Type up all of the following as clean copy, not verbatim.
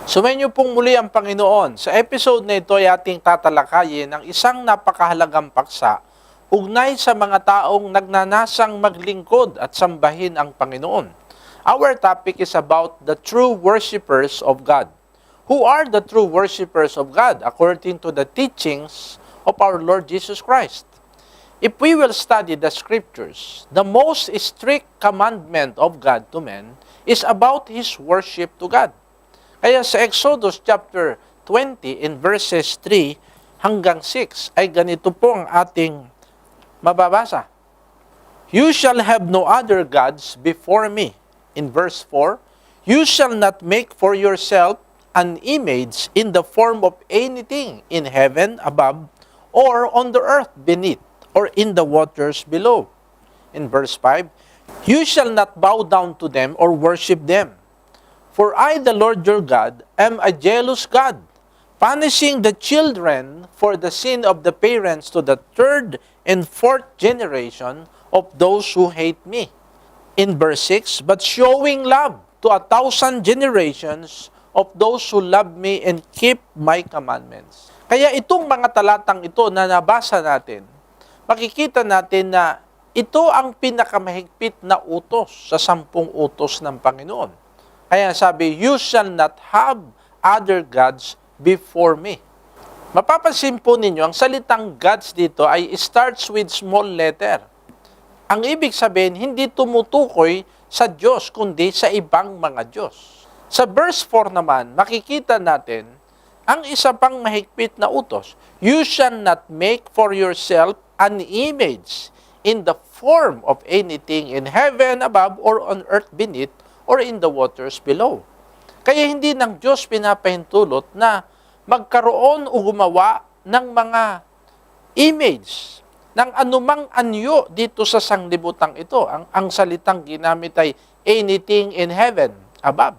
Sumainyo pong muli ang Panginoon. Sa episode na ito ay ating tatalakayin ang isang napakahalagang paksa ugnay sa mga taong nagnanasang maglingkod at sambahin ang Panginoon. Our topic is about the true worshipers of God. Who are the true worshipers of God according to the teachings of our Lord Jesus Christ? If we will study the scriptures, the most strict commandment of God to men is about His worship to God. Kaya sa Exodus chapter 20 in verses 3 hanggang 6 ay ganito po ang ating mababasa. You shall have no other gods before me. In verse 4, you shall not make for yourself an image in the form of anything in heaven above or on the earth beneath or in the waters below. In verse 5, you shall not bow down to them or worship them. For I, the Lord your God, am a jealous God, punishing the children for the sin of the parents to the third and fourth generation of those who hate me. In verse 6, but showing love to 1,000 generations of those who love me and keep my commandments. Kaya itong mga talatang ito na nabasa natin, makikita natin na ito ang pinakamahigpit na utos sa 10 utos ng Panginoon. Kaya sabi, you shall not have other gods before me. Mapapansin po ninyo, ang salitang gods dito ay starts with small letter. Ang ibig sabihin, hindi tumutukoy sa Diyos, kundi sa ibang mga Diyos. Sa verse 4 naman, makikita natin ang isa pang mahigpit na utos. You shall not make for yourself an image in the form of anything in heaven above or on earth beneath or in the waters below. Kaya hindi ng Diyos pinapahintulot na magkaroon o gumawa ng mga image ng anumang anyo dito sa sanglibutang ito. Ang salitang ginamit ay anything in heaven above.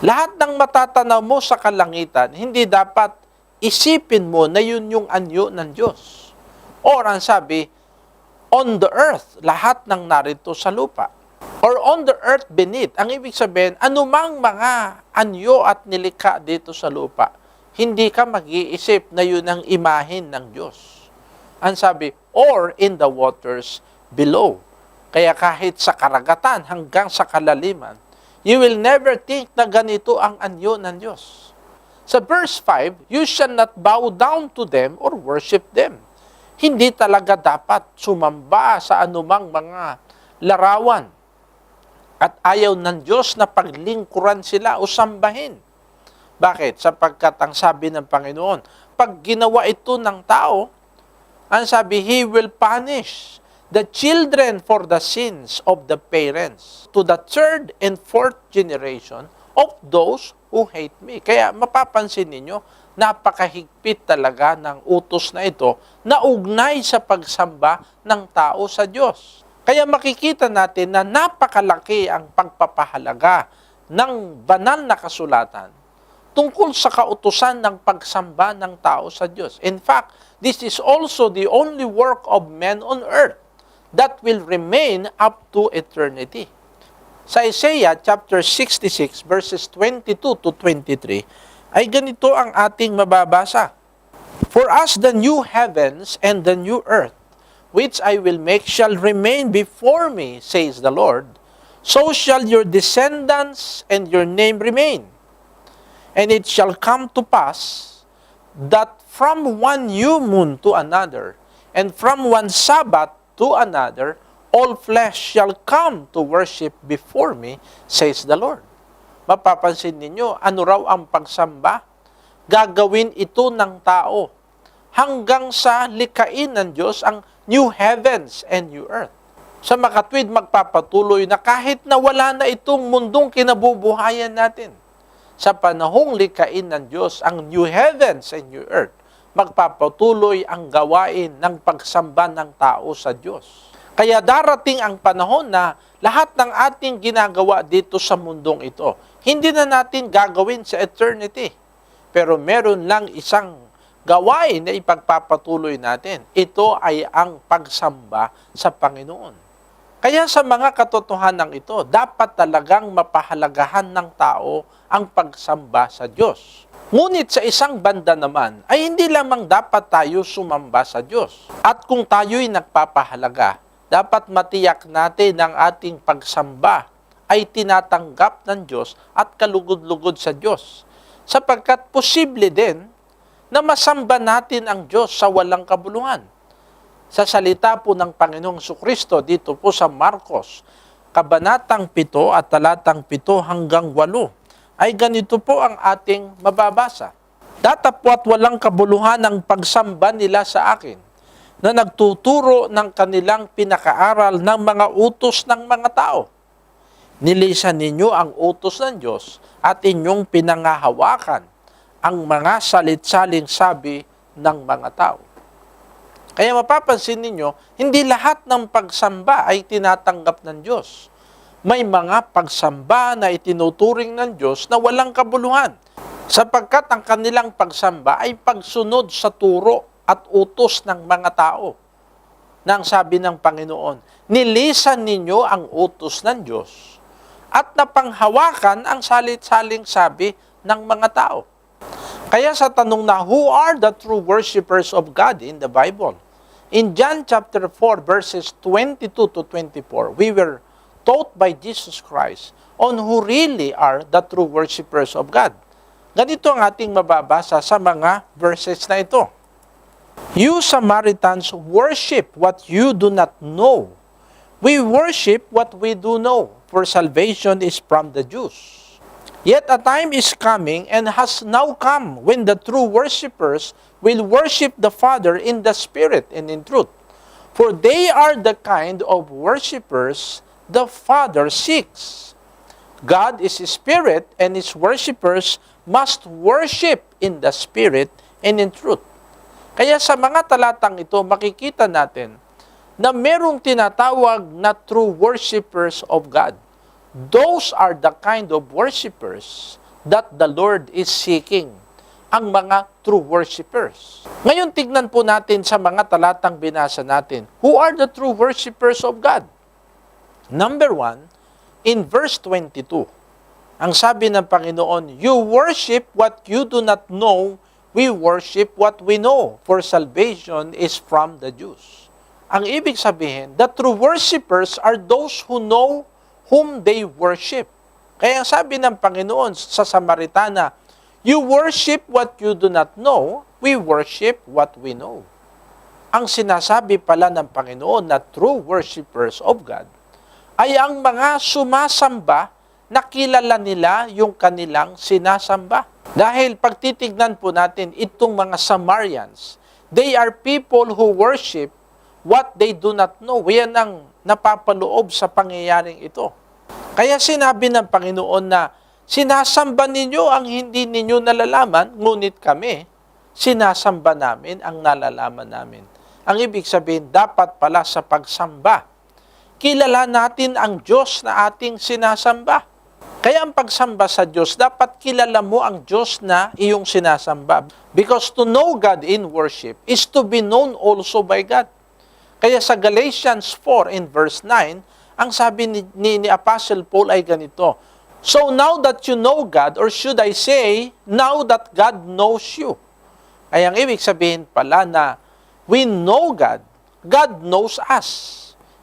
Lahat ng matatanaw mo sa kalangitan, hindi dapat isipin mo na yun yung anyo ng Diyos. Or ang sabi, on the earth, lahat ng narito sa lupa. Or on the earth beneath. Ang ibig sabihin, anumang mga anyo at nilikha dito sa lupa, hindi ka mag-iisip na yun ang imahin ng Diyos. Ang sabi, or in the waters below. Kaya kahit sa karagatan hanggang sa kalaliman, you will never think na ganito ang anyo ng Diyos. Sa verse 5, you shall not bow down to them or worship them. Hindi talaga dapat sumamba sa anumang mga larawan. At ayaw ng Diyos na paglingkuran sila o sambahin. Bakit? Sapagkat ang sabi ng Panginoon, pag ginawa ito ng tao, ang sabi, He will punish the children for the sins of the parents to the third and fourth generation of those who hate me. Kaya mapapansin ninyo, napakahigpit talaga ng utos na ito na ugnay sa pagsamba ng tao sa Diyos. Kaya makikita natin na napakalaki ang pagpapahalaga ng banal na kasulatan tungkol sa kautusan ng pagsamba ng tao sa Diyos. In fact, this is also the only work of men on earth that will remain up to eternity. Sa Isaiah chapter 66 verses 22 to 23 ay ganito ang ating mababasa. For as the new heavens and the new earth which I will make shall remain before me, says the Lord, so shall your descendants and your name remain. And it shall come to pass that from one new moon to another, and from one Sabbath to another, all flesh shall come to worship before me, says the Lord. Mapapansin ninyo, ano raw ang pagsamba? Gagawin ito ng tao hanggang sa likhain ng Diyos ang new heavens and new earth. Sa makatwid, magpapatuloy na kahit na wala na itong mundong kinabubuhayan natin. Sa panahong likhain ng Diyos ang new heavens and new earth, magpapatuloy ang gawain ng pagsamba ng tao sa Diyos. Kaya darating ang panahon na lahat ng ating ginagawa dito sa mundong ito, hindi na natin gagawin sa eternity. Pero meron lang isang gawain na ipagpapatuloy natin. Ito ay ang pagsamba sa Panginoon. Kaya sa mga katotohanan ito, dapat talagang mapahalagahan ng tao ang pagsamba sa Diyos. Ngunit sa isang banda naman, ay hindi lamang dapat tayo sumamba sa Diyos. At kung tayo'y nagpapahalaga, dapat matiyak natin ang ating pagsamba ay tinatanggap ng Diyos at kalugod-lugod sa Diyos. Sapagkat posible din na masamba natin ang Diyos sa walang kabuluhan. Sa salita po ng Panginoong Jesucristo dito po sa Marcos, Kabanatang 7 at talatang 7 hanggang 8, ay ganito po ang ating mababasa. Datapwat walang kabuluhan ang pagsamba nila sa akin, na nagtuturo ng kanilang pinakaaral ng mga utos ng mga tao. Nilisan ninyo ang utos ng Diyos at inyong pinangahawakan ang mga salit-saling sabi ng mga tao. Kaya mapapansin ninyo, hindi lahat ng pagsamba ay tinatanggap ng Diyos. May mga pagsamba na itinuturing ng Diyos na walang kabuluhan, sapagkat ang kanilang pagsamba ay pagsunod sa turo at utos ng mga tao. Nang sabi ng Panginoon, nilisan ninyo ang utos ng Diyos at napanghawakan ang salit-saling sabi ng mga tao. Kaya sa tanong na, who are the true worshipers of God in the Bible? In John chapter 4 verses 22 to 24, we were taught by Jesus Christ on who really are the true worshipers of God. Ganito ang ating mababasa sa mga verses na ito. You Samaritans worship what you do not know. We worship what we do know, for salvation is from the Jews. Yet a time is coming and has now come when the true worshipers will worship the Father in the Spirit and in truth. For they are the kind of worshipers the Father seeks. God is a Spirit, and His worshipers must worship in the Spirit and in truth. Kaya sa mga talatang ito, makikita natin na merong tinatawag na true worshipers of God. Those are the kind of worshipers that the Lord is seeking, ang mga true worshipers. Ngayon, tignan po natin sa mga talatang binasa natin, who are the true worshipers of God? Number 1, in verse 22, ang sabi ng Panginoon, you worship what you do not know, we worship what we know, for salvation is from the Jews. Ang ibig sabihin, the true worshipers are those who know whom they worship. Kaya sabi ng Panginoon sa Samaritana, you worship what you do not know, we worship what we know. Ang sinasabi pala ng Panginoon na true worshipers of God ay ang mga sumasamba na kilala nila yung kanilang sinasamba. Dahil pagtitignan po natin itong mga Samaritans, they are people who worship what they do not know. Yan ang napapaloob sa pangyayaring ito. Kaya sinabi ng Panginoon na sinasamba ninyo ang hindi ninyo nalalaman, ngunit kami, sinasamba namin ang nalalaman namin. Ang ibig sabihin, dapat pala sa pagsamba, kilala natin ang Diyos na ating sinasamba. Kaya ang pagsamba sa Diyos, dapat kilala mo ang Diyos na iyong sinasamba. Because to know God in worship is to be known also by God. Kaya sa Galatians 4 in verse 9, ang sabi ni Apostle Paul ay ganito, so now that you know God, or should I say, now that God knows you. Ay ang ibig sabihin pala na we know God, God knows us.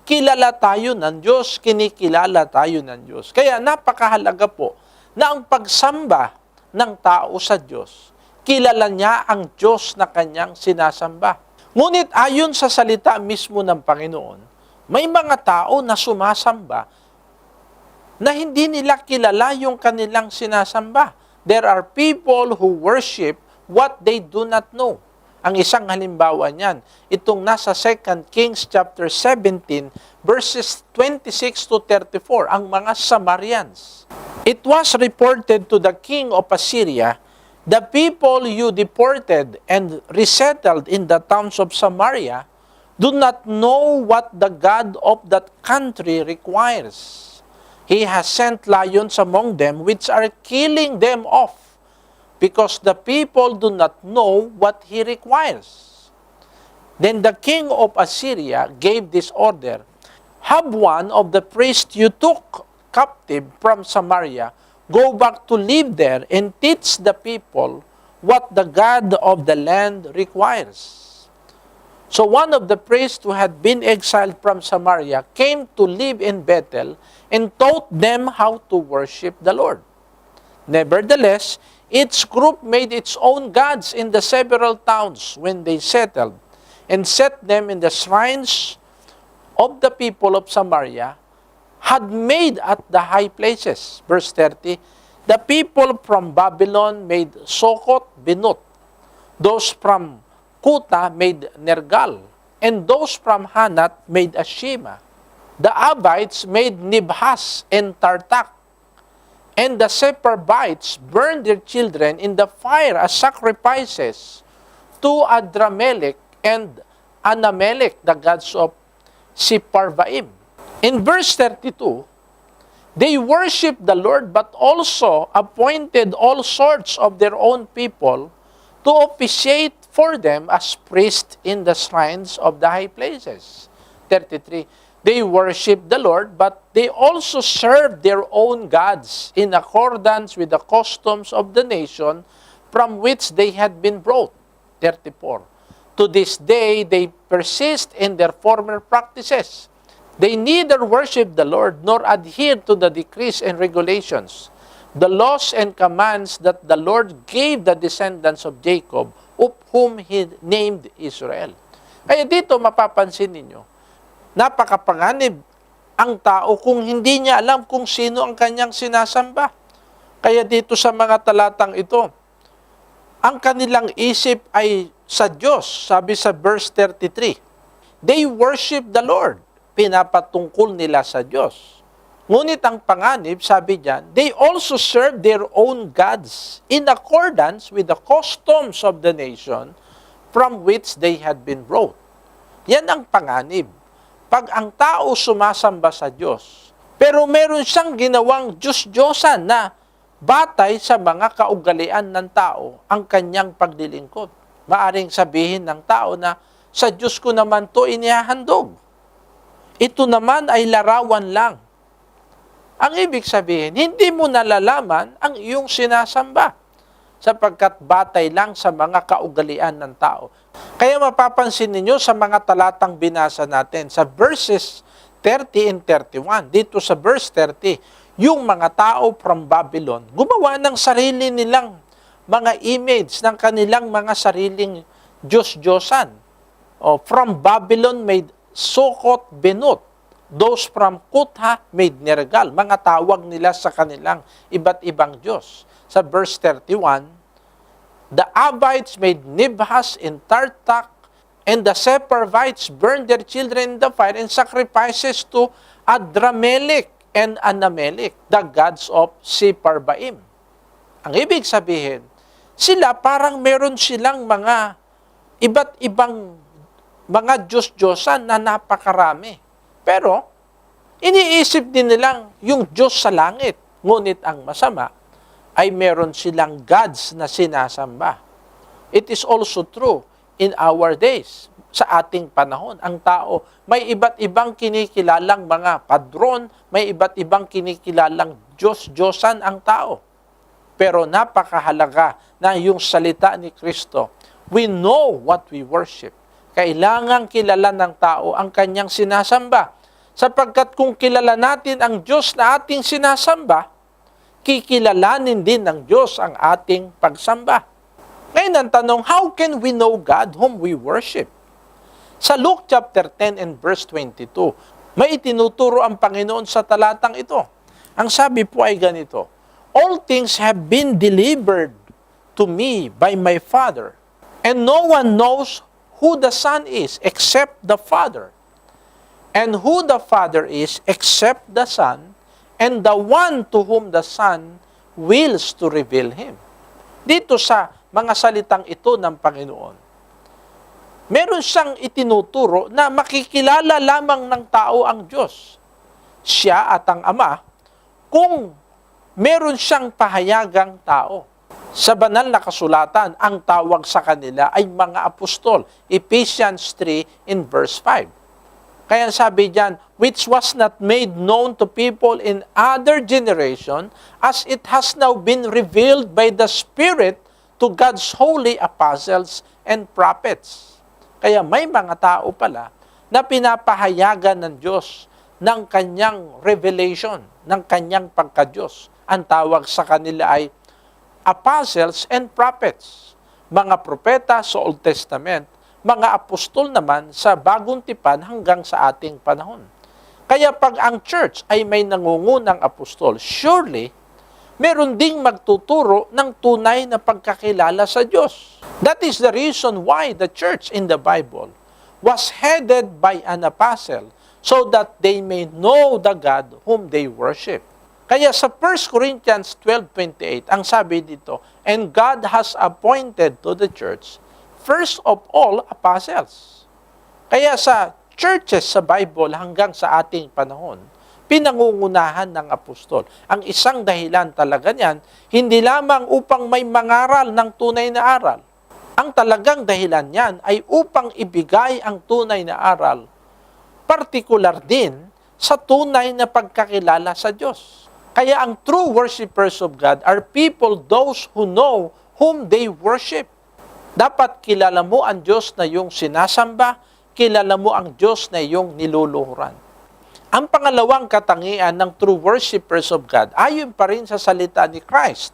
Kilala tayo ng Diyos, kinikilala tayo ng Diyos. Kaya napakahalaga po na ang pagsamba ng tao sa Diyos, kilala niya ang Diyos na kanyang sinasamba. Ngunit ayon sa salita mismo ng Panginoon, may mga tao na sumasamba na hindi nila kilala yung kanilang sinasamba. There are people who worship what they do not know. Ang isang halimbawa niyan, itong nasa 2 Kings chapter 17, verses 26 to 34, ang mga Samaritans. It was reported to the king of Assyria, the people you deported and resettled in the towns of Samaria do not know what the God of that country requires. He has sent lions among them which are killing them off, because the people do not know what He requires. Then the king of Assyria gave this order, have one of the priests you took captive from Samaria go back to live there and teach the people what the God of the land requires. So one of the priests who had been exiled from Samaria came to live in Bethel and taught them how to worship the Lord. Nevertheless, each group made its own gods in the several towns when they settled, and set them in the shrines of the people of Samaria had made at the high places. Verse 30, the people from Babylon made Sokot Binut. Those from Kuta made Nergal, and those from Hanat made Ashima. The Abites made Nibhas and Tartak, and the Sepharvites burned their children in the fire as sacrifices to Adramelech and Anamelech, the gods of Sepharvaim. In verse 32, they worshiped the Lord but also appointed all sorts of their own people to officiate for them as priests in the shrines of the high places. 33. They worshiped the Lord, but they also served their own gods in accordance with the customs of the nation from which they had been brought. 34. To this day, they persist in their former practices. They neither worship the Lord nor adhere to the decrees and regulations, the laws and commands that the Lord gave the descendants of Jacob, of whom He named Israel. Kaya dito mapapansin ninyo, napakapanganib ang tao kung hindi niya alam kung sino ang kanyang sinasamba. Kaya dito sa mga talatang ito, ang kanilang isip ay sa Diyos. Sabi sa verse 33, they worship the Lord. Pinapatungkol nila sa Diyos. Ngunit ang panganib, sabi diyan, they also serve their own gods in accordance with the customs of the nation from which they had been brought. Yan ang panganib. Pag ang tao sumasamba sa Diyos, pero meron siyang ginawang Diyos-Diyosan na batay sa mga kaugalian ng tao ang kanyang paglilingkod. Maaring sabihin ng tao na, sa Diyos ko naman to inihahandog. Ito naman ay larawan lang. Ang ibig sabihin, hindi mo nalalaman ang iyong sinasamba sapagkat batay lang sa mga kaugalian ng tao. Kaya mapapansin ninyo sa mga talatang binasa natin, sa verses 30 and 31, dito sa verse 30, yung mga tao from Babylon, gumawa ng sarili nilang mga image ng kanilang mga sariling Diyos-Diyosan. From Babylon made Sokot Benut. Those from Kutha made Nergal. Mga tawag nila sa kanilang iba't ibang Diyos. Sa verse 31, the Abites made Nibhas and Tartak, and the Sepharvites burned their children in the fire and sacrifices to Adramelech and Anamelech, the gods of Sepharvaim. Ang ibig sabihin, sila parang meron silang mga iba't ibang mga Diyos-Diyosan na napakarami. Pero, iniisip din nilang yung Diyos sa langit. Ngunit ang masama ay meron silang gods na sinasamba. It is also true in our days. Sa ating panahon, ang tao may iba't ibang kinikilalang mga padron, may iba't ibang kinikilalang Diyos-Diyosan ang tao. Pero napakahalaga na yung salita ni Kristo. We know what we worship. Kailangang kilala ng tao ang kanyang sinasamba. Sapagkat kung kilala natin ang Diyos na ating sinasamba, kikilalanin din ng Diyos ang ating pagsamba. Ngayon ang tanong, how can we know God whom we worship? Sa Luke chapter 10 and verse 22, may itinuturo ang Panginoon sa talatang ito. Ang sabi po ay ganito, all things have been delivered to me by my Father, and no one knows who the Son is except the Father, and who the Father is except the Son, and the one to whom the Son wills to reveal Him. Dito sa mga salitang ito ng Panginoon, meron siyang itinuturo na makikilala lamang ng tao ang Diyos, siya at ang Ama, kung meron siyang pahayagang tao. Sa banal na kasulatan, ang tawag sa kanila ay mga apostol. Ephesians 3 in verse 5. Kaya sabi diyan, which was not made known to people in other generation, as it has now been revealed by the Spirit to God's holy apostles and prophets. Kaya may mga tao pala na pinapahayagan ng Diyos ng kanyang revelation, ng kanyang pagka-Diyos. Ang tawag sa kanila ay apostles and prophets, mga propeta sa Old Testament, mga apostol naman sa Bagong Tipan hanggang sa ating panahon. Kaya pag ang church ay may nangungunang apostol, surely, meron ding magtuturo ng tunay na pagkakilala sa Diyos. That is the reason why the church in the Bible was headed by an apostle so that they may know the God whom they worship. Kaya sa 1 Corinthians 12:28, ang sabi dito, and God has appointed to the church first of all, apostles. Kaya sa churches sa Bible hanggang sa ating panahon, pinangungunahan ng apostol. Ang isang dahilan talaga niyan, hindi lamang upang may mangaral ng tunay na aral. Ang talagang dahilan niyan ay upang ibigay ang tunay na aral, partikular din sa tunay na pagkakilala sa Diyos. Kaya ang true worshipers of God are people those who know whom they worship. Dapat kilala mo ang Diyos na iyong sinasamba, kilala mo ang Diyos na iyong niluluhuran. Ang pangalawang katangian ng true worshipers of God, ayon pa rin sa salita ni Christ,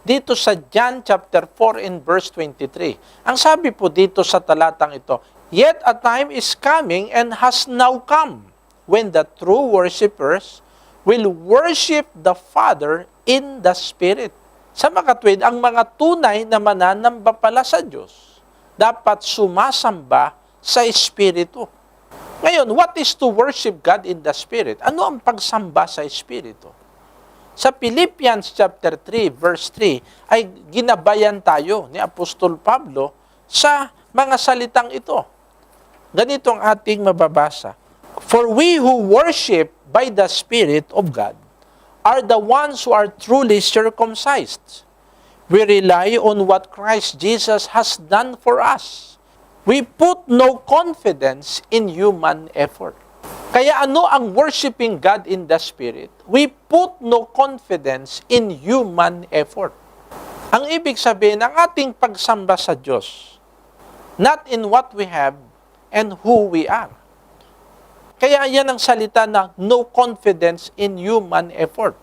dito sa John chapter 4 and verse 23. Ang sabi po dito sa talatang ito, yet a time is coming and has now come, when the true worshipers will worship the Father in the Spirit. Sa makatwid, ang mga tunay na mananamba pala sa Diyos, dapat sumasamba sa Espiritu. Ngayon, what is to worship God in the Spirit? Ano ang pagsamba sa Espiritu? Sa Philippians chapter 3, verse 3, ay ginabayan tayo ni Apostol Pablo sa mga salitang ito. Ganito ang ating mababasa. For we who worship by the Spirit of God are the ones who are truly circumcised. We rely on what Christ Jesus has done for us. We put no confidence in human effort. Kaya ano ang worshiping God in the Spirit? We put no confidence in human effort. Ang ibig sabihin, ang ating pagsamba sa Diyos, not in what we have and who we are. Kaya yan ang salita na no confidence in human effort.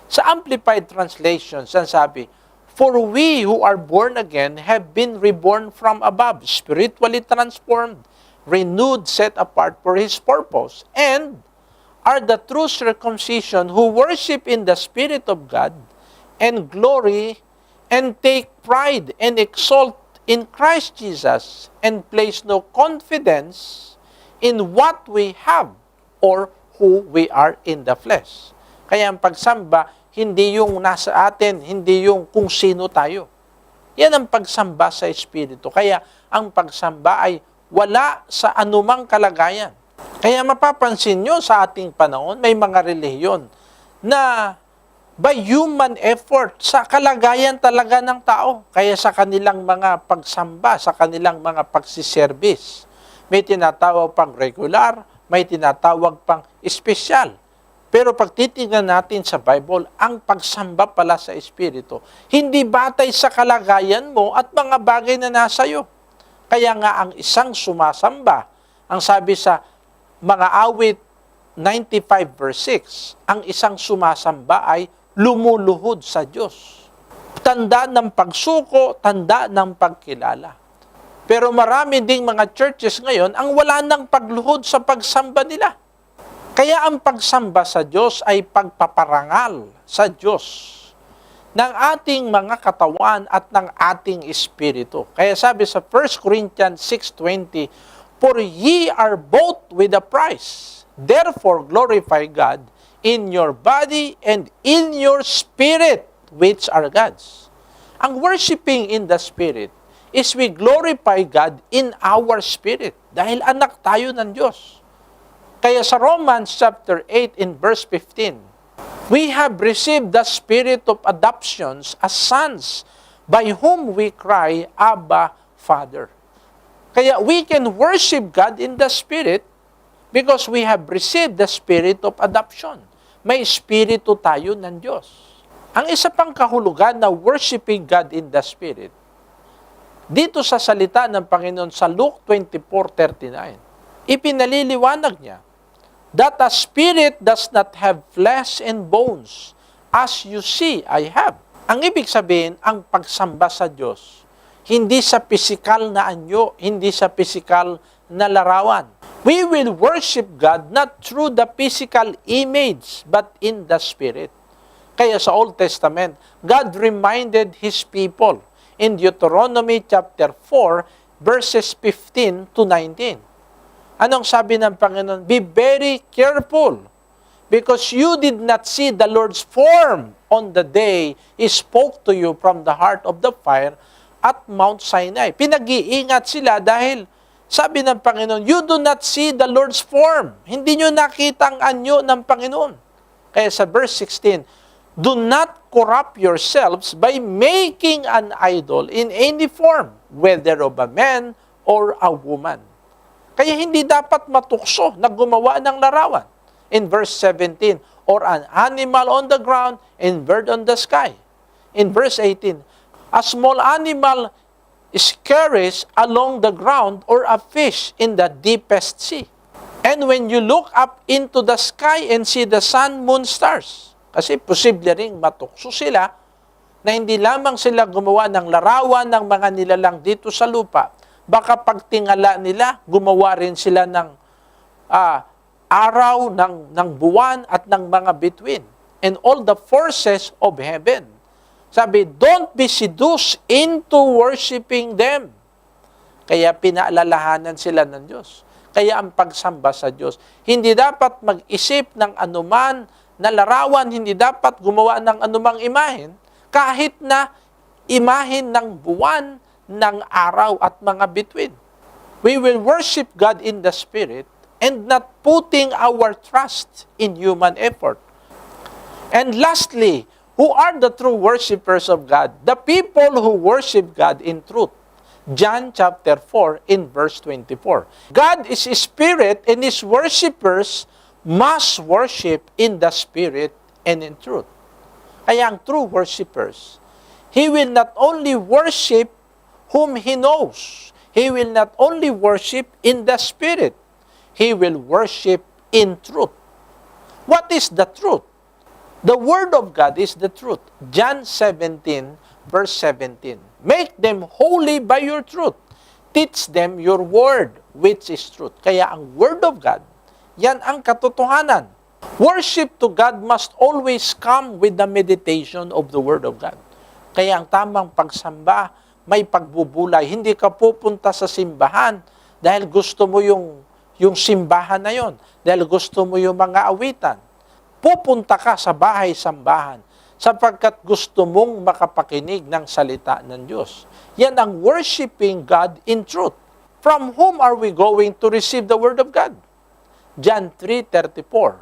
Sa Amplified Translation, sabi, for we who are born again have been reborn from above, spiritually transformed, renewed, set apart for His purpose, and are the true circumcision who worship in the Spirit of God and glory and take pride and exalt in Christ Jesus and place no confidence in what we have or who we are in the flesh. Kaya ang pagsamba, hindi yung nasa atin, hindi yung kung sino tayo. Yan ang pagsamba sa Espiritu. Kaya ang pagsamba ay wala sa anumang kalagayan. Kaya mapapansin nyo sa ating panahon, may mga relihiyon na by human effort, sa kalagayan talaga ng tao. Kaya sa kanilang mga pagsamba, sa kanilang mga pagsiservice, may tinatawag pang regular, may tinatawag pang espesyal. Pero pag titingnan natin sa Bible, ang pagsamba pala sa Espiritu, hindi batay sa kalagayan mo at mga bagay na nasa iyo. Kaya nga ang isang sumasamba, ang sabi sa mga awit 95 verse 6, ang isang sumasamba ay lumuluhod sa Diyos. Tanda ng pagsuko, tanda ng pagkilala. Pero marami ding mga churches ngayon ang wala nang pagluhod sa pagsamba nila. Kaya ang pagsamba sa Diyos ay pagpaparangal sa Diyos ng ating mga katawan at ng ating espiritu. Kaya sabi sa 1 Corinthians 6:20, for ye are bought with a price. Therefore glorify God in your body and in your spirit, which are God's. Ang worshiping in the Spirit is we glorify God in our spirit dahil anak tayo ng Diyos. Kaya sa Romans chapter 8 in verse 15, we have received the spirit of adoptions as sons, by whom we cry, Abba, Father. Kaya we can worship God in the Spirit Because we have received the spirit of adoption. May espiritu tayo ng Diyos. Ang isa pang kahulugan na worshiping God in the Spirit, dito sa salita ng Panginoon sa Luke 24:39, ipinaliliwanag niya that a spirit does not have flesh and bones, as you see I have. Ang ibig sabihin, ang pagsamba sa Diyos, hindi sa pisikal na anyo, hindi sa pisikal na larawan. We will worship God not through the physical image, but in the Spirit. Kaya sa Old Testament, God reminded His people in Deuteronomy chapter 4, verses 15 to 19. Anong sabi ng Panginoon? Be very careful, because you did not see the Lord's form on the day He spoke to you from the heart of the fire at Mount Sinai. Pinag-iingat sila dahil sabi ng Panginoon, you do not see the Lord's form. Hindi nyo nakita ang anyo ng Panginoon. Kaya sa verse 16, do not corrupt yourselves by making an idol in any form, whether of a man or a woman. Kaya hindi dapat matukso na gumawa ng larawan. In verse 17, or an animal on the ground and bird on the sky. In verse 18, a small animal scurries along the ground or a fish in the deepest sea. And when you look up into the sky and see the sun, moon, stars, kasi posible ring matukso sila na hindi lamang sila gumawa ng larawan ng mga nilalang dito sa lupa, baka pagtingala nila, gumawa rin sila ng araw, ng buwan at ng mga bituin, and all the forces of heaven. Sabi, don't be seduced into worshiping them. Kaya pinaalalahanan sila ng Diyos. Kaya ang pagsamba sa Diyos, hindi dapat mag-isip ng anuman na larawan, hindi dapat gumawa ng anumang imahen, kahit na imahen ng buwan, ng araw at mga bituin. We will worship God in the Spirit and not putting our trust in human effort. And lastly, who are the true worshipers of God? The people who worship God in truth. John chapter 4 in verse 24. God is a spirit and His worshipers must worship in the Spirit and in truth. Kaya ang true worshipers, he will not only worship whom he knows, he will not only worship in the Spirit, he will worship in truth. What is the truth? The Word of God is the truth. John 17, verse 17. Make them holy by your truth. Teach them your word, which is truth. Kaya ang Word of God, yan ang katotohanan. Worship to God must always come with the meditation of the Word of God. Kaya ang tamang pagsamba, may pagbubulay. Hindi ka pupunta sa simbahan dahil gusto mo yung simbahan na yon, dahil gusto mo yung mga awitan. Pupunta ka sa bahay-sambahan sapagkat gusto mong makapakinig ng salita ng Diyos. Yan ang worshiping God in truth. From whom are we going to receive the Word of God? John 3:34.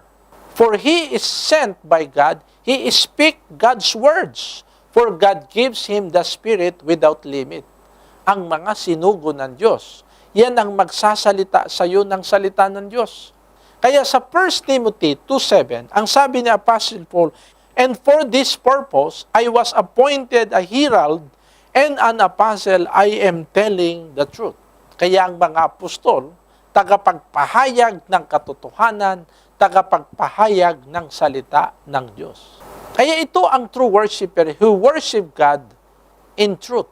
For He is sent by God, He speaks God's words, for God gives Him the Spirit without limit. Ang mga sinugo ng Diyos, yan ang magsasalita sa iyo ng salita ng Diyos. Kaya sa 1 Timothy 2:7, ang sabi ni Apostle Paul, and for this purpose, I was appointed a herald and an apostle. I am telling the truth. Kaya ang mga apostol, tagapagpahayag ng katotohanan, tagapagpahayag ng salita ng Diyos. Kaya ito ang true worshiper who worship God in truth.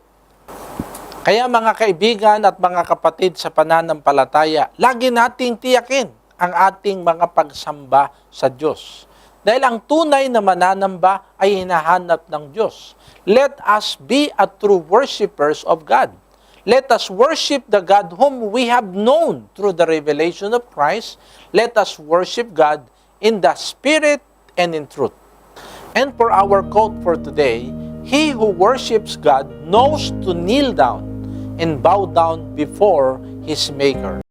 Kaya mga kaibigan at mga kapatid sa pananampalataya, lagi nating tiyakin ang ating mga pagsamba sa Diyos. Dahil ang tunay na mananamba ay hinahanap ng Diyos. Let us be a true worshipers of God. Let us worship the God whom we have known through the revelation of Christ. Let us worship God in the Spirit and in truth. And for our quote for today, he who worships God knows to kneel down and bow down before his Maker.